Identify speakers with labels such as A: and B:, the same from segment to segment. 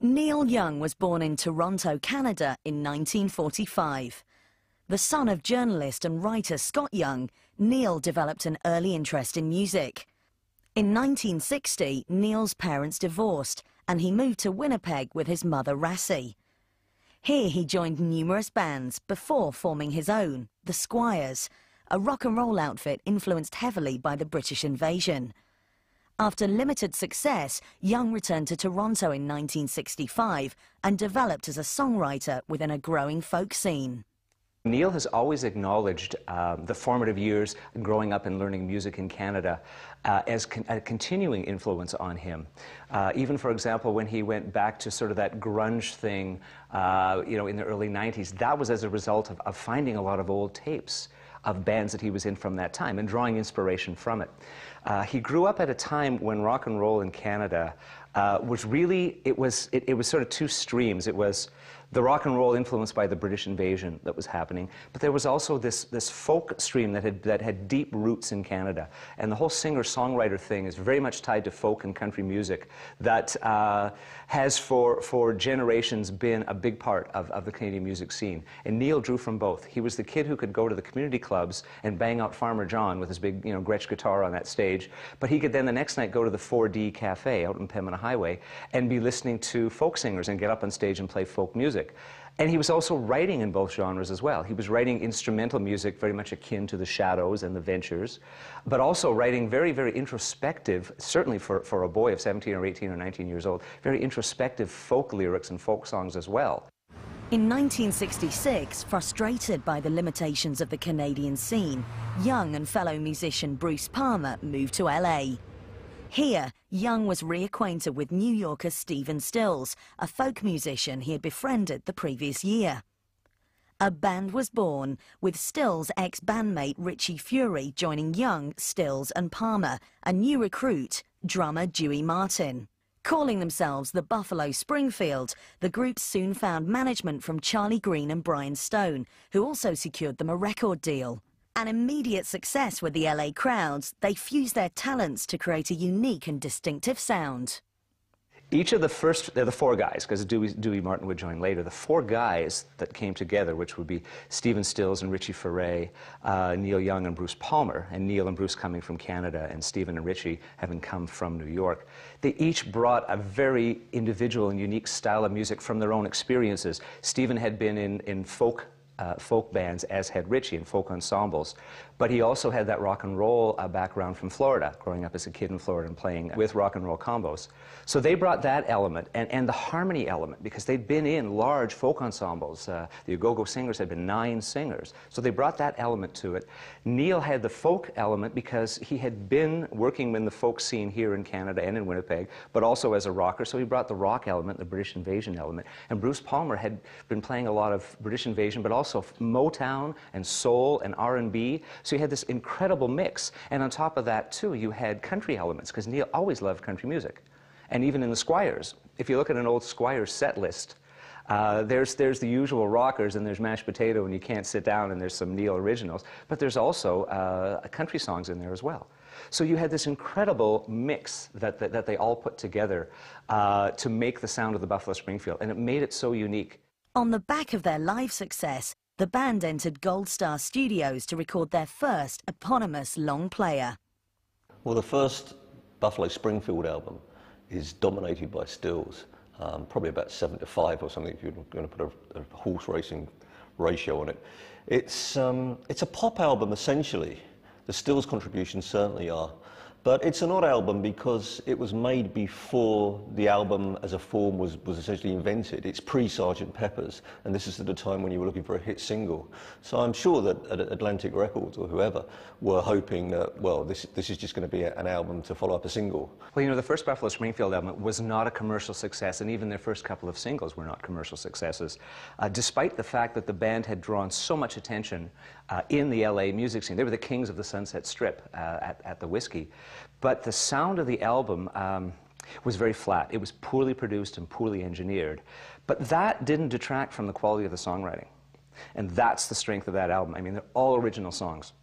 A: Neil Young was born in Toronto, Canada in 1945. The son of journalist and writer Scott Young, Neil developed an early interest in music. In 1960, Neil's parents divorced and he moved to Winnipeg with his mother Rassie. Here he joined numerous bands before forming his own, the Squires, a rock and roll outfit influenced heavily by the British invasion. After limited success, Young returned to Toronto in 1965 and developed as a songwriter within a growing folk scene.
B: Neil has always acknowledged the formative years growing up and learning music in Canada as a continuing influence on him. Even, for example, when he went back to sort of that grunge thing, in the early 90s, that was as a result of finding a lot of old tapes of bands that he was in from that time and drawing inspiration from it. He grew up at a time when rock and roll in Canada was really, it was sort of two streams. It was the rock and roll influenced by the British invasion that was happening, but there was also this folk stream that had deep roots in Canada. And the whole singer-songwriter thing is very much tied to folk and country music that has for generations been a big part of the Canadian music scene. And Neil drew from both. He was the kid who could go to the community clubs and bang out Farmer John with his big Gretsch guitar on that stage, but he could then the next night go to the 4D Cafe out in Pembina Highway and be listening to folk singers and get up on stage and play folk music. And he was also writing in both genres as well. He was writing instrumental music very much akin to the Shadows and the Ventures, but also writing very, very introspective, certainly for a boy of 17 or 18 or 19 years old, very introspective folk lyrics and folk songs as well.
A: In 1966, frustrated by the limitations of the Canadian scene, Young and fellow musician Bruce Palmer moved to LA. Here, Young was reacquainted with New Yorker Stephen Stills, a folk musician he had befriended the previous year. A band was born, with Stills' ex-bandmate Richie Fury joining Young, Stills and Palmer, a new recruit, drummer Dewey Martin. Calling themselves the Buffalo Springfield, the group soon found management from Charlie Green and Brian Stone, who also secured them a record deal. An immediate success with the LA crowds, they fused their talents to create a unique and distinctive sound.
B: Each of they're the four guys, because Dewey Martin would join later. The four guys that came together, which would be Stephen Stills and Richie Furay, Neil Young and Bruce Palmer, and Neil and Bruce coming from Canada, and Stephen and Richie having come from New York. They each brought a very individual and unique style of music from their own experiences. Stephen had been in folk bands, as had Richie, in folk ensembles. But he also had that rock and roll background from Florida, growing up as a kid in Florida and playing with rock and roll combos. So they brought that element and the harmony element, because they'd been in large folk ensembles. The Go-Go Singers had been 9 singers. So they brought that element to it. Neil had the folk element because he had been working in the folk scene here in Canada and in Winnipeg, but also as a rocker. So he brought the rock element, the British invasion element. And Bruce Palmer had been playing a lot of British invasion, but also Motown and soul and R&B. So you had this incredible mix. And on top of that, too, you had country elements, because Neil always loved country music. And even in the Squires, if you look at an old Squires set list, there's the usual rockers, and there's Mashed Potato, and You Can't Sit Down, and there's some Neil originals, but there's also country songs in there as well. So you had this incredible mix that they all put together to make the sound of the Buffalo Springfield, and it made it so unique.
A: On the back of their live success, the band entered Gold Star Studios to record their first eponymous long player.
C: Well, the first Buffalo Springfield album is dominated by Stills, probably about 7-5 or something if you're going to put a horse racing ratio on it. It's a pop album essentially. The Stills contributions certainly are. But it's an odd album because it was made before the album as a form was essentially invented. It's pre-Sgt. Pepper's, and this is at a time when you were looking for a hit single. So I'm sure that Atlantic Records or whoever were hoping that, well, this is just going to be an album to follow up a single.
B: Well, the first Buffalo Springfield album was not a commercial success, and even their first couple of singles were not commercial successes, despite the fact that the band had drawn so much attention in the LA music scene. They were the kings of the Sunset Strip at the Whiskey. But the sound of the album was very flat. It was poorly produced and poorly engineered. But that didn't detract from the quality of the songwriting. And that's the strength of that album. I mean, they're all original songs.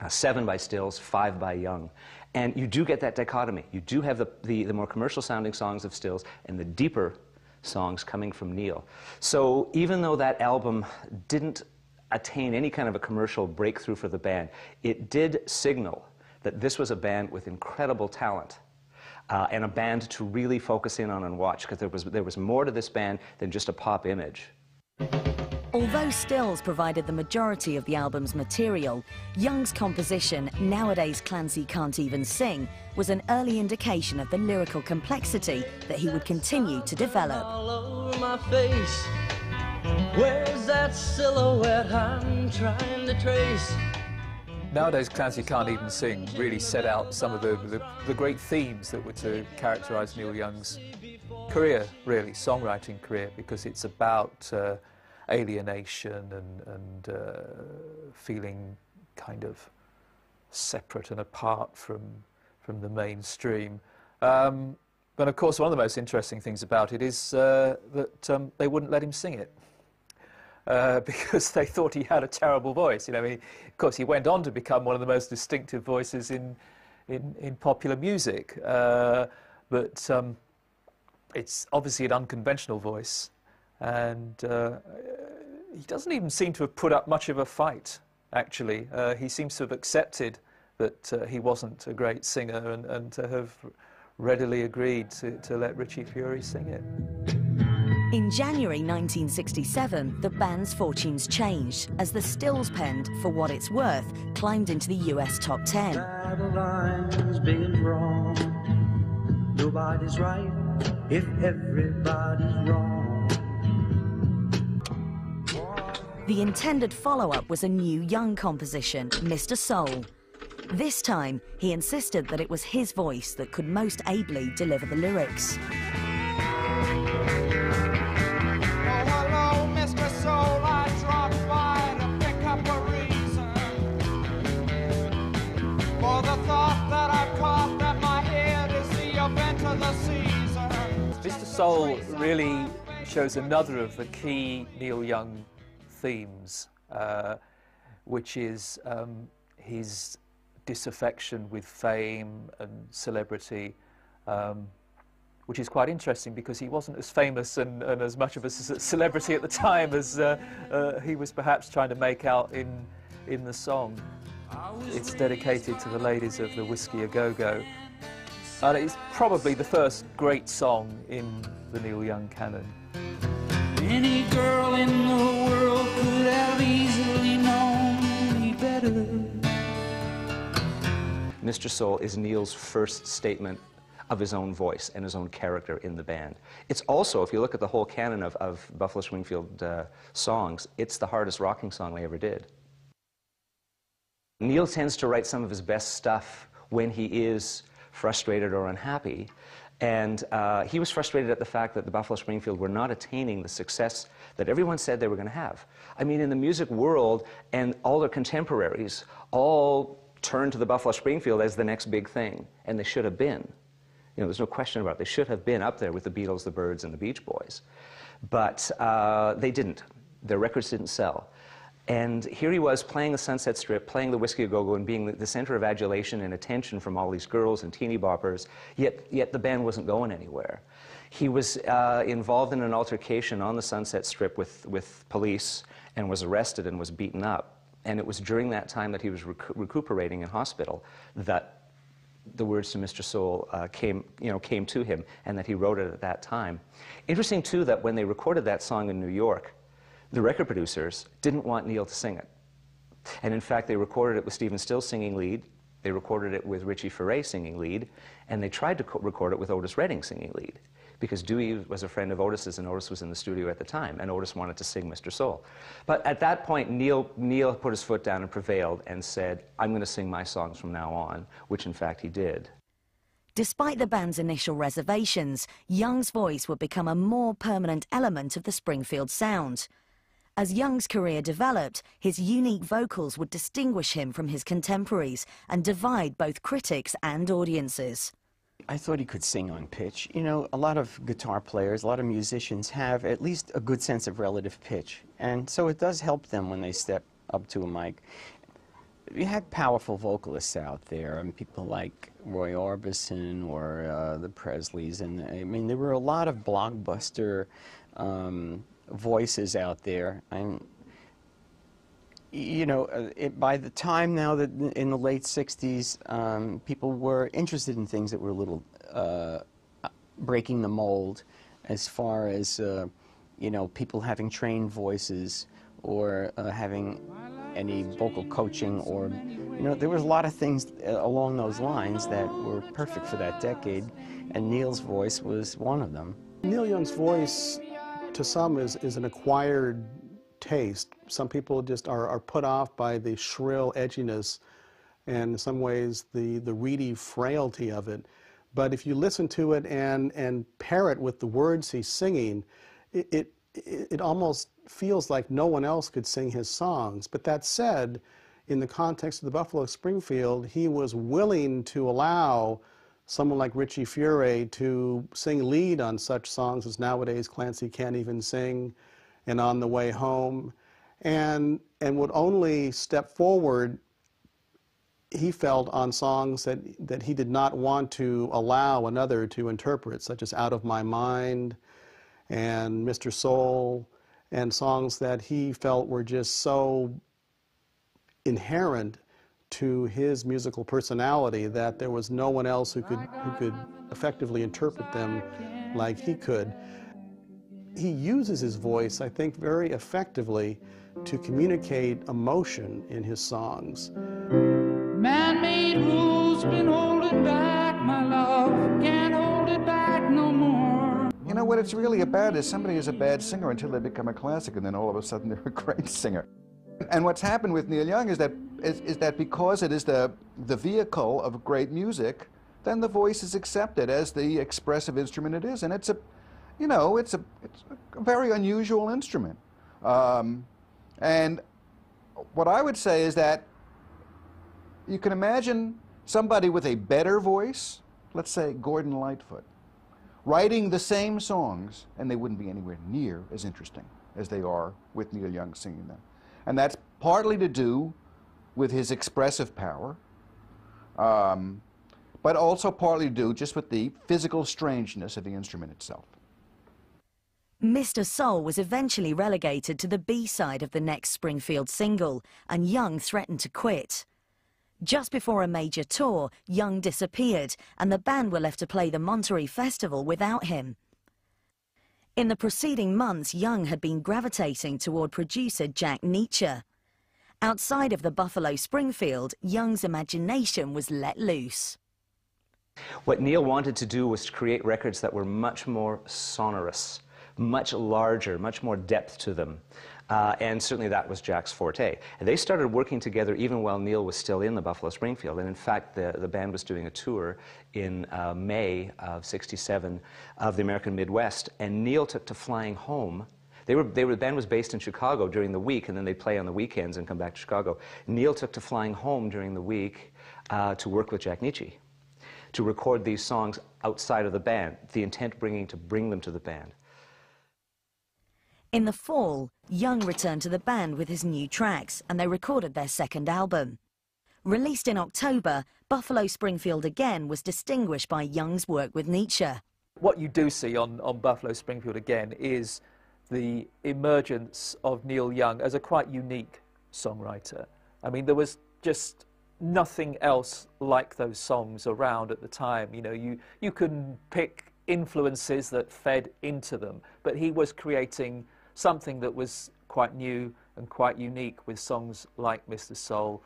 B: 7 by Stills, 5 by Young. And you do get that dichotomy. You do have the more commercial sounding songs of Stills and the deeper songs coming from Neil. So even though that album didn't attain any kind of a commercial breakthrough for the band, it did signal that this was a band with incredible talent. And a band to really focus in on and watch, because there was more to this band than just a pop image.
A: Although Stills provided the majority of the album's material, Young's composition, Nowadays Clancy Can't Even Sing, was an early indication of the lyrical complexity that he would continue to develop.
D: All over my face, where's that silhouette I'm trying to trace?
E: Nowadays Clancy Can't Even Sing really set out some of the great themes that were to characterize Neil Young's career, really, songwriting career, because it's about alienation and feeling kind of separate and apart from the mainstream. But of course, one of the most interesting things about it is that they wouldn't let him sing it. Because they thought he had a terrible voice. You know, of course, he went on to become one of the most distinctive voices in popular music. But it's obviously an unconventional voice, and he doesn't even seem to have put up much of a fight, actually. He seems to have accepted that he wasn't a great singer and to have readily agreed to let Richie Furay sing it.
A: In January 1967, the band's fortunes changed as the Stills penned For What It's Worth climbed into the US top 10.
D: Babylon's big and wrong. Nobody's right if everybody's wrong.
A: The intended follow-up was a new Young composition, Mr. Soul. This time, he insisted that it was his voice that could most ably deliver the lyrics.
E: Mr. Soul really shows another of the key Neil Young themes, which is his disaffection with fame and celebrity, which is quite interesting because he wasn't as famous and as much of a celebrity at the time as he was perhaps trying to make out in the song. It's dedicated to the ladies of the Whiskey A Go-Go. And it's probably the first great song in the Neil Young canon.
D: Any girl in the world could have easily known me better.
B: Mr. Soul is Neil's first statement of his own voice and his own character in the band. It's also, if you look at the whole canon of Buffalo Springfield songs, it's the hardest rocking song they ever did. Neil tends to write some of his best stuff when he is frustrated or unhappy, and he was frustrated at the fact that the Buffalo Springfield were not attaining the success that everyone said they were going to have. I mean, in the music world, and all their contemporaries all turned to the Buffalo Springfield as the next big thing, and they should have been. You know, there's no question about it. They should have been up there with the Beatles, the Byrds, and the Beach Boys. But they didn't. Their records didn't sell. And here he was playing the Sunset Strip, playing the Whiskey A Go-Go, and being the center of adulation and attention from all these girls and teeny boppers, yet the band wasn't going anywhere. He was involved in an altercation on the Sunset Strip with police and was arrested and was beaten up. And it was during that time that he was recuperating in hospital that the words to Mr. Soul came to him, and that he wrote it at that time. Interesting, too, that when they recorded that song in New York, the record producers didn't want Neil to sing it. And in fact, they recorded it with Stephen Stills singing lead, they recorded it with Richie Furay singing lead, and they tried to record it with Otis Redding singing lead, because Dewey was a friend of Otis's, and Otis was in the studio at the time, and Otis wanted to sing Mr. Soul. But at that point, Neil put his foot down and prevailed and said, I'm going to sing my songs from now on, which in fact he did.
A: Despite the band's initial reservations, Young's voice would become a more permanent element of the Springfield sound. As Young's career developed, his unique vocals would distinguish him from his contemporaries and divide both critics and audiences.
F: I thought he could sing on pitch. You know, a lot of guitar players, a lot of musicians have at least a good sense of relative pitch, and so it does help them when they step up to a mic. you had powerful vocalists out there, and people like Roy Orbison or the Presleys, and I mean there were a lot of blockbuster voices out there. And you know, by the time now that in the late '60s, people were interested in things that were a little breaking the mold, as far as you know, people having trained voices or having any vocal coaching, or you know, there was a lot of things along those lines that were perfect for that decade, and Neil's voice was one of them.
G: Neil Young's voice, to some, is an acquired taste. Some people just are put off by the shrill edginess and in some ways the reedy frailty of it. But if you listen to it and pair it with the words he's singing, it almost feels like no one else could sing his songs. But that said, in the context of the Buffalo Springfield, he was willing to allow someone like Richie Furay to sing lead on such songs as Nowadays Clancy Can't Even Sing and On the Way Home, and would only step forward, he felt, on songs that he did not want to allow another to interpret, such as Out of My Mind and Mr. Soul, and songs that he felt were just so inherent to his musical personality that there was no one else who could effectively interpret them like he could. He uses his voice, I think, very effectively to communicate emotion in his songs.
D: Man-made rules been holding back my love, can't hold it back no more.
H: You know, what it's really about is somebody is a bad singer until they become a classic, and then all of a sudden they're a great singer. And what's happened with Neil Young is that because it is the vehicle of great music, then the voice is accepted as the expressive instrument it is, and it's a very unusual instrument. And what I would say is that you can imagine somebody with a better voice, let's say Gordon Lightfoot, writing the same songs, and they wouldn't be anywhere near as interesting as they are with Neil Young singing them. And that's partly to do with his expressive power, but also partly to do just with the physical strangeness of the instrument itself.
A: Mr. Soul was eventually relegated to the B-side of the next Springfield single, and Young threatened to quit. Just before a major tour, Young disappeared, and the band were left to play the Monterey Festival without him. In the preceding months, Young had been gravitating toward producer Jack Nietzsche. Outside of the Buffalo Springfield, Young's imagination was let loose.
B: What Neil wanted to do was to create records that were much more sonorous, much larger, much more depth to them. And certainly that was Jack's forte. And they started working together even while Neil was still in the Buffalo Springfield. And in fact, the band was doing a tour in May of '67 of the American Midwest. And Neil took to flying home. The band was based in Chicago during the week, and then they'd play on the weekends and come back to Chicago. Neil took to flying home during the week to work with Jack Nietzsche, to record these songs outside of the band, the intent being to bring them to the band.
A: In the fall, Young returned to the band with his new tracks, and they recorded their second album. Released in October, Buffalo Springfield Again was distinguished by Young's work with Nietzsche.
E: What you do see on Buffalo Springfield Again is the emergence of Neil Young as a quite unique songwriter. I mean, there was just nothing else like those songs around at the time. You know, you can pick influences that fed into them, but he was creating something that was quite new and quite unique with songs like Mr. Soul,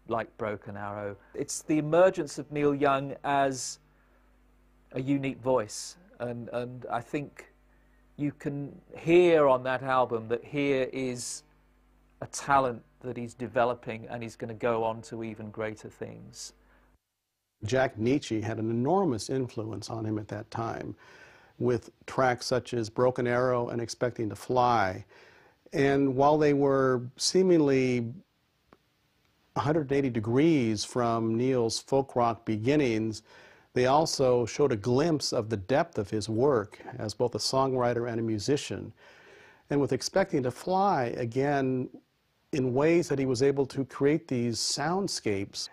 E: like Broken Arrow. It's the emergence of Neil Young as a unique voice, and I think you can hear on that album that here is a talent that he's developing, and he's going to go on to even greater things.
G: Jack Nietzsche had an enormous influence on him at that time, with tracks such as Broken Arrow and Expecting to Fly. And while they were seemingly 180 degrees from Neil's folk rock beginnings, they also showed a glimpse of the depth of his work as both a songwriter and a musician. And with Expecting to Fly, again, in ways that he was able to create these soundscapes